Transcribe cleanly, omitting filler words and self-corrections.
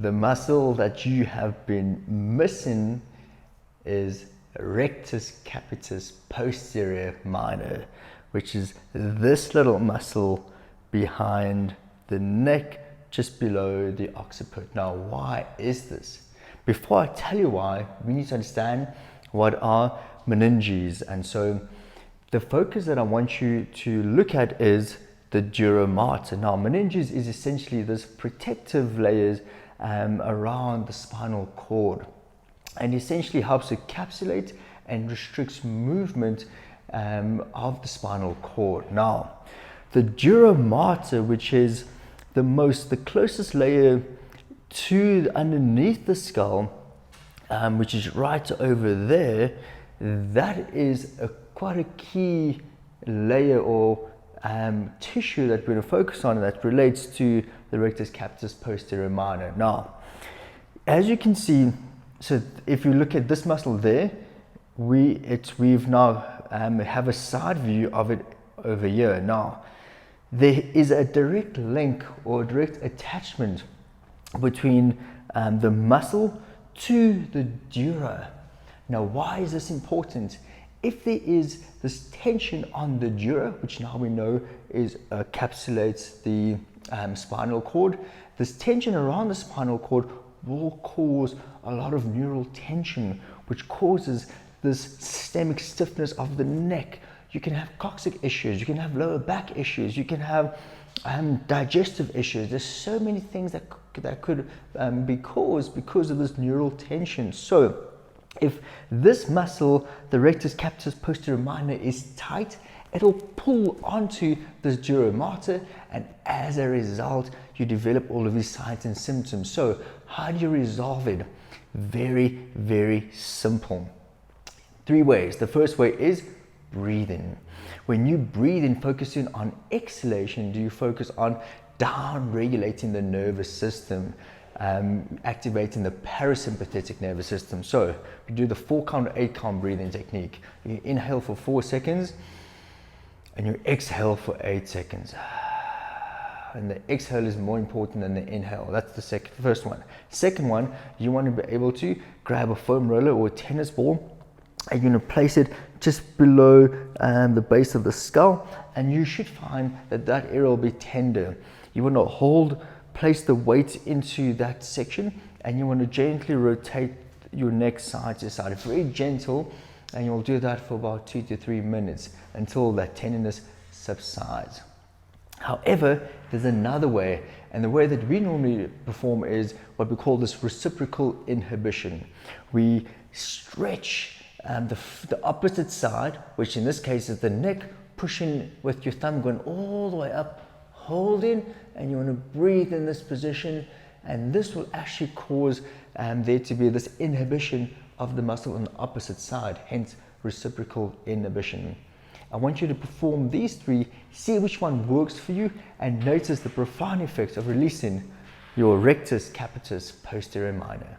The muscle that you have been missing is Rectus Captitis Posterior Minor, which is this little muscle behind the neck, just below the occiput. Now, why is this? Before I tell you why, we need to understand what are meninges. And so the focus that I want you to look at is the dura mater. Now, meninges is essentially this protective layers around the spinal cord, and essentially helps to encapsulate and restricts movement of the spinal cord. Now, the dura mater, which is the closest layer to underneath the skull, which is right over there, that is quite a key layer or tissue that we're going to focus on, that relates to the Rectus Captitis Posterior Minor. Now, as you can see, so if you look at this muscle there, we've now have a side view of it over here. Now, there is a direct link or direct attachment between the muscle to the dura. Now, why is this important? If there is this tension on the dura, which now we know encapsulates the spinal cord, this tension around the spinal cord will cause a lot of neural tension, which causes this systemic stiffness of the neck. You can have coccyx issues, you can have lower back issues, you can have digestive issues. There's so many things that could be caused because of this neural tension. So if this muscle, the Rectus Captitis Posterior Minor, is tight, it'll pull onto this dura mater, and as a result, you develop all of these signs and symptoms. So how do you resolve it? Very, very simple. 3 ways. The first way is breathing. When you breathe in, focusing on exhalation, do you focus on down regulating the nervous system, activating the parasympathetic nervous system. So you do the 4 count, 8 count breathing technique. You inhale for 4 seconds and you exhale for 8 seconds. And the exhale is more important than the inhale. That's the first one. Second one, you want to be able to grab a foam roller or a tennis ball, and you're going to place it just below the base of the skull, and you should find that that area will be tender. You want to place the weight into that section, and you want to gently rotate your neck side to side, very gentle, and you'll do that for about 2 to 3 minutes until that tenderness subsides. However, there's another way, and the way that we normally perform is what we call this reciprocal inhibition. We stretch the opposite side, which in this case is the neck, pushing with your thumb going all the way up, holding, and you want to breathe in this position, and this will actually cause there to be this inhibition of the muscle on the opposite side, hence reciprocal inhibition. I want you to perform these 3, see which one works for you, and notice the profound effects of releasing your Rectus Captitis Posterior Minor.